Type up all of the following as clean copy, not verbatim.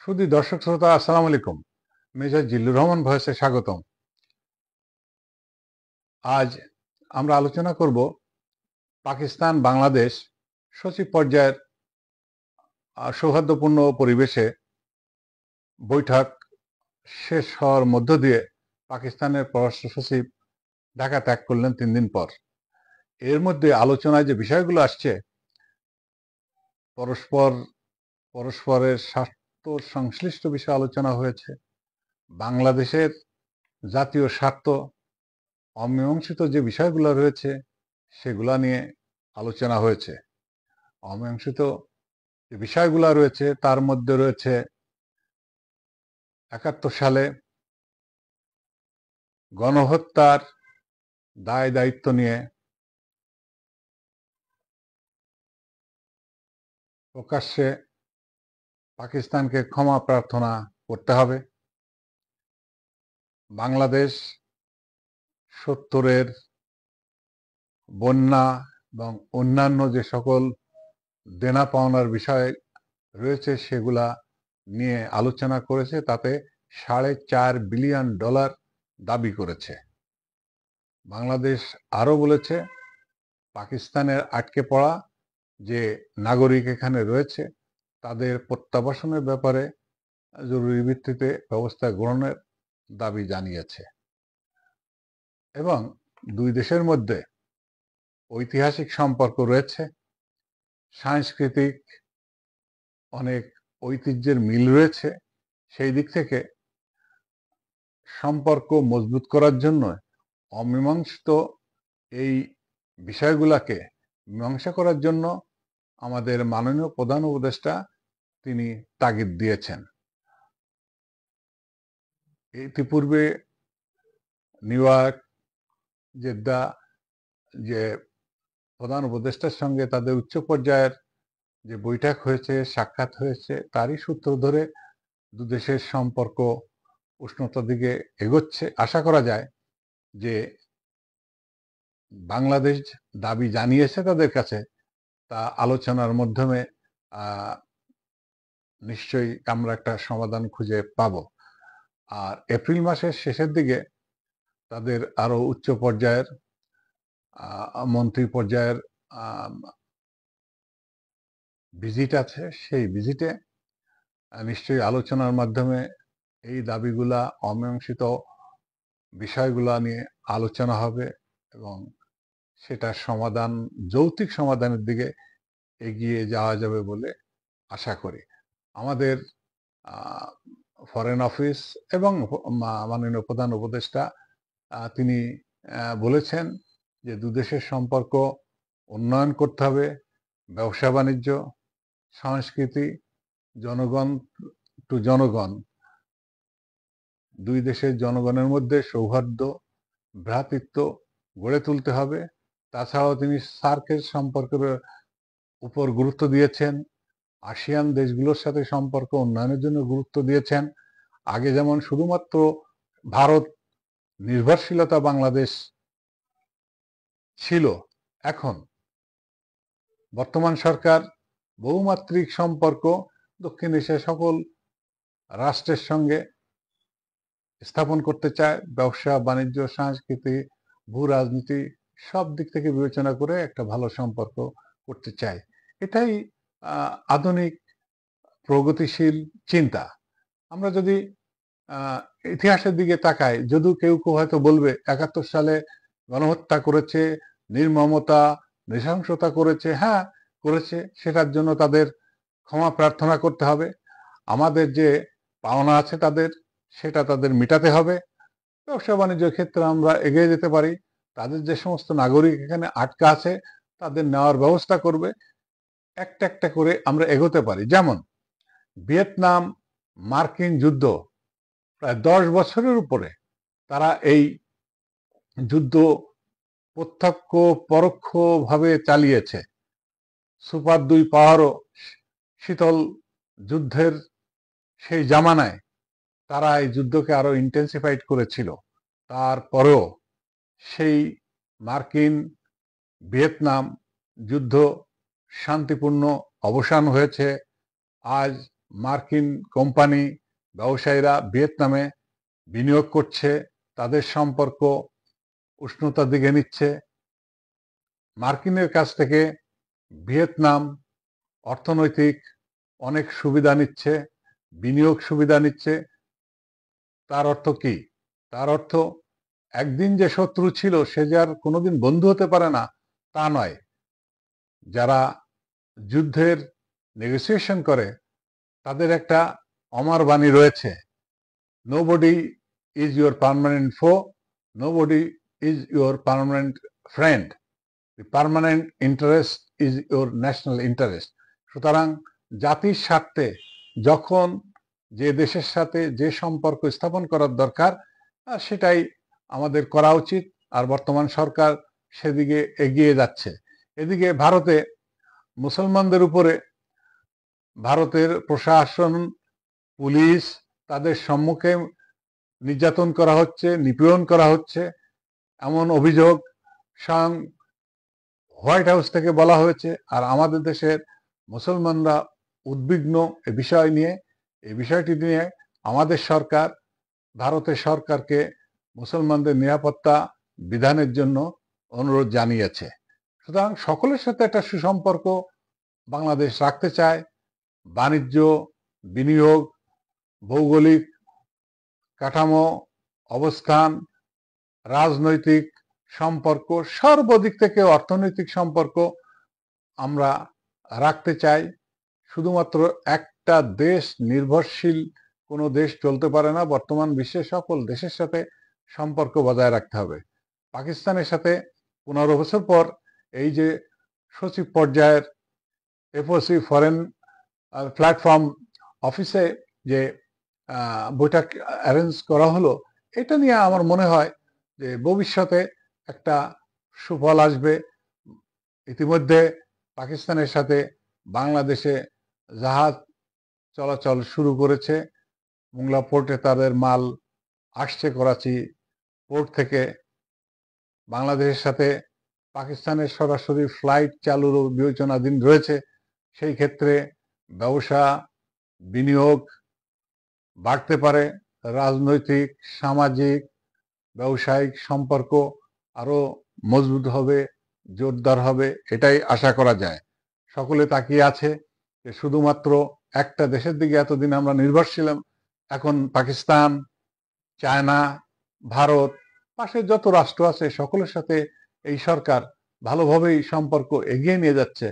সুধী দর্শক শ্রোতা, আসসালামু আলাইকুম। মেজর জিল্লুর রহমান ভয়েসে স্বাগতম। আজ আমরা আলোচনা করব পাকিস্তান বাংলাদেশ সচিব পর্যায়ের সৌহার্দ্যপূর্ণ পরিবেশে বৈঠক শেষ হওয়ার মধ্য দিয়ে পাকিস্তানের পররাষ্ট্র সচিব ঢাকা ত্যাগ করলেন 3 দিন পর। এর মধ্যে আলোচনায় যে বিষয়গুলো আসছে, পরস্পরের স্বার্থ সংশ্লিষ্ট বিষয়ে আলোচনা হয়েছে। বাংলাদেশের জাতীয় স্বার্থ অমীমাংসিত যে বিষয়গুলো রয়েছে সেগুলা নিয়ে আলোচনা হয়েছে। অমীমাংসিত যে বিষয়গুলো রয়েছে তার মধ্যে রয়েছে 71 সালে গণহত্যার দায় দায়িত্ব নিয়ে প্রকাশ্যে পাকিস্তানকে ক্ষমা প্রার্থনা করতে হবে। বাংলাদেশ 70-এর বন্যা এবং অন্যান্য যে সকল দেনা পাওনার বিষয় রয়েছে সেগুলা নিয়ে আলোচনা করেছে, তাতে $4.5 বিলিয়ন দাবি করেছে। বাংলাদেশ আরো বলেছে পাকিস্তানের আটকে পড়া যে নাগরিক এখানে রয়েছে তাদের প্রত্যাবাসনের ব্যাপারে জরুরি ভিত্তিতে ব্যবস্থা গ্রহণের দাবি জানিয়েছে। এবং দুই দেশের মধ্যে ঐতিহাসিক সম্পর্ক রয়েছে, সাংস্কৃতিক অনেক ঐতিহ্যের মিল রয়েছে। সেই দিক থেকে সম্পর্ক মজবুত করার জন্য অমীমাংসিত এই বিষয়গুলাকে মীমাংসা করার জন্য আমাদের মাননীয় প্রধান উপদেষ্টা তিনি তাগিদ দিয়েছেন। ইতিপূর্বে নিউ ইয়র্ক, জেদ্দা যে প্রধান উপদেষ্টার সঙ্গে তাদের উচ্চ পর্যায়ের যে বৈঠক হয়েছে, সাক্ষাৎ হয়েছে, তারই সূত্র ধরে দুদেশের সম্পর্ক উষ্ণতার দিকে এগোচ্ছে। আশা করা যায় যে বাংলাদেশ দাবি জানিয়েছে তাদের কাছে, তা আলোচনার মাধ্যমে নিশ্চয়ই আমরা একটা সমাধান খুঁজে পাব। আর এপ্রিল মাসের শেষের দিকে তাদের আরো উচ্চ পর্যায়ের মন্ত্রী পর্যায়ের ভিজিট আছে। সেই ভিজিটে নিশ্চয়ই আলোচনার মাধ্যমে এই দাবিগুলা, অমীমাংসিত বিষয়গুলা নিয়ে আলোচনা হবে এবং সেটার সমাধান, যৌক্তিক সমাধানের দিকে এগিয়ে যাওয়া যাবে বলে আশা করি। আমাদের ফরেন অফিস এবং মাননীয় প্রধান উপদেষ্টা তিনি বলেছেন যে দুদেশের সম্পর্ক উন্নয়ন করতে হবে, ব্যবসা বাণিজ্য, সংস্কৃতি, জনগণ টু জনগণ, দুই দেশের জনগণের মধ্যে সৌহার্দ্য, ভ্রাতৃত্ব গড়ে তুলতে হবে। তাছাড়াও তিনি সার্কের সম্পর্কের উপর গুরুত্ব দিয়েছেন, আসিয়ান দেশগুলোর সাথে সম্পর্ক উন্নয়নের জন্য গুরুত্ব দিয়েছেন। আগে যেমন শুধুমাত্র ভারত নির্ভরশীলতা বাংলাদেশ ছিল, এখন বর্তমান সরকার বহুমাত্রিক সম্পর্ক দক্ষিণ এশিয়ার সকল রাষ্ট্রের সঙ্গে স্থাপন করতে চায়। ব্যবসা বাণিজ্য, সংস্কৃতি, ভূ রাজনীতি সব দিক থেকে বিবেচনা করে একটা ভালো সম্পর্ক করতে চায়। এটাই আধুনিক প্রগতিশীল চিন্তা। আমরা যদি ইতিহাসের দিকে তাকাই, যদিও কেউ কেউ হয়তো বলবে 71 সালে গণহত্যা করেছে, নির্মমতা, নৃশংসতা করেছে। হ্যাঁ, করেছে, সেটার জন্য তাদের ক্ষমা প্রার্থনা করতে হবে। আমাদের যে পাওনা আছে তাদের, সেটা তাদের মেটাতে হবে। ব্যবসা বাণিজ্যের ক্ষেত্রে আমরা এগিয়ে যেতে পারি। তাদের যে সমস্ত নাগরিক এখানে আটকা আছে তাদের নেওয়ার ব্যবস্থা করবে। একটা একটা করে আমরা এগোতে পারি। যেমন ভিয়েতনাম মার্কিন যুদ্ধ, প্রায় 10 বছরের উপরে তারা এই যুদ্ধ প্রত্যক্ষ পরোক্ষ ভাবে চালিয়েছে। সুপার 2 পাওয়ারও শীতল যুদ্ধের সেই জামানায় তারা এই যুদ্ধকে আরো ইন্টেন্সিফাইড করেছিল। তারপরেও সেই মার্কিন ভিয়েতনাম যুদ্ধ শান্তিপূর্ণ অবসান হয়েছে। আজ মার্কিন কোম্পানি ব্যবসায়ীরা ভিয়েতনামে বিনিয়োগ করছে, তাদের সম্পর্ক উষ্ণতার দিকে নিচ্ছে। মার্কিনের কাছ থেকে ভিয়েতনাম অর্থনৈতিক অনেক সুবিধা নিচ্ছে, বিনিয়োগ সুবিধা নিচ্ছে। তার অর্থ কি? তার অর্থ একদিন যে শত্রু ছিল সে যে আর কোনোদিন বন্ধু হতে পারে না তা নয়। যারা যুদ্ধের নেগোসিয়েশন করে তাদের একটা অমর বাণী রয়েছে, নোবডি ইজ ইউর পার্মানেন্ট ফো, nobody is your permanent friend, the permanent interest is your national interest. সুতরাং জাতির স্বার্থে যখন যে দেশের সাথে যে সম্পর্ক স্থাপন করার দরকার সেটাই আমাদের করা উচিত। আর বর্তমান সরকার সেদিকে এগিয়ে যাচ্ছে। এদিকে ভারতে মুসলমানদের উপরে ভারতের প্রশাসন, পুলিশ, তাদের সম্মুখে নির্যাতন করা হচ্ছে, নিপীড়ন করা হচ্ছে, এমন অভিযোগ স্বয়ং হোয়াইট হাউস থেকে বলা হয়েছে। আর আমাদের দেশের মুসলমানরা উদ্বিগ্ন এ বিষয় নিয়ে। এই বিষয়টি নিয়ে আমাদের সরকার ভারতের সরকারকে মুসলমানদের নিরাপত্তা বিধানের জন্য অনুরোধ জানিয়েছে। সুতরাং সকলের সাথে একটা সুসম্পর্ক বাংলাদেশ রাখতে চায়। বাণিজ্য, বিনিয়োগ, ভৌগোলিক কাঠামো, অবস্থান, রাজনৈতিক সম্পর্ক, সর্বদিক থেকে অর্থনৈতিক সম্পর্ক আমরা রাখতে চাই। শুধুমাত্র একটা দেশ নির্ভরশীল কোনো দেশ চলতে পারে না। বর্তমান বিশ্বের সকল দেশের সাথে সম্পর্ক বজায় রাখতে হবে। পাকিস্তানের সাথে 15 বছর পর এই যে সচিব পর্যায়ের এফওসি ফরেন প্ল্যাটফর্ম অফিসে যে বৈঠক অ্যারেঞ্জ করা হলো, এটা নিয়ে আমার মনে হয় যে ভবিষ্যতে একটা সুফল আসবে। ইতিমধ্যে পাকিস্তানের সাথে বাংলাদেশে জাহাজ চলাচল শুরু করেছে। মোংলা পোর্টে তাদের মাল আসছে করাচি পোর্ট থেকে। বাংলাদেশের সাথে পাকিস্তানের সরাসরি ফ্লাইট চালুর বিবেচনাধীন রয়েছে। সেই ক্ষেত্রে ব্যবসা, বিনিয়োগ বাড়তে পারে, রাজনৈতিক, সামাজিক, ব্যবসায়িক সম্পর্ক আরো মজবুত হবে, জোরদার হবে, এটাই আশা করা যায়। সকলে তাকিয়ে আছে যে শুধুমাত্র একটা দেশের দিকে এতদিন আমরা নির্ভর ছিলাম, এখন পাকিস্তান, চায়না, ভারত, পাশে যত রাষ্ট্র আছে সকলের সাথে এই সরকার ভালোভাবেই সম্পর্ক এগিয়ে নিয়ে যাচ্ছে।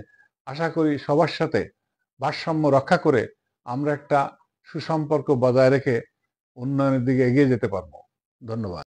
আশা করি সবার সাথে ভারসাম্য রক্ষা করে আমরা একটা সুসম্পর্ক বজায় রেখে উন্নয়নের দিকে এগিয়ে যেতে পারবো। ধন্যবাদ।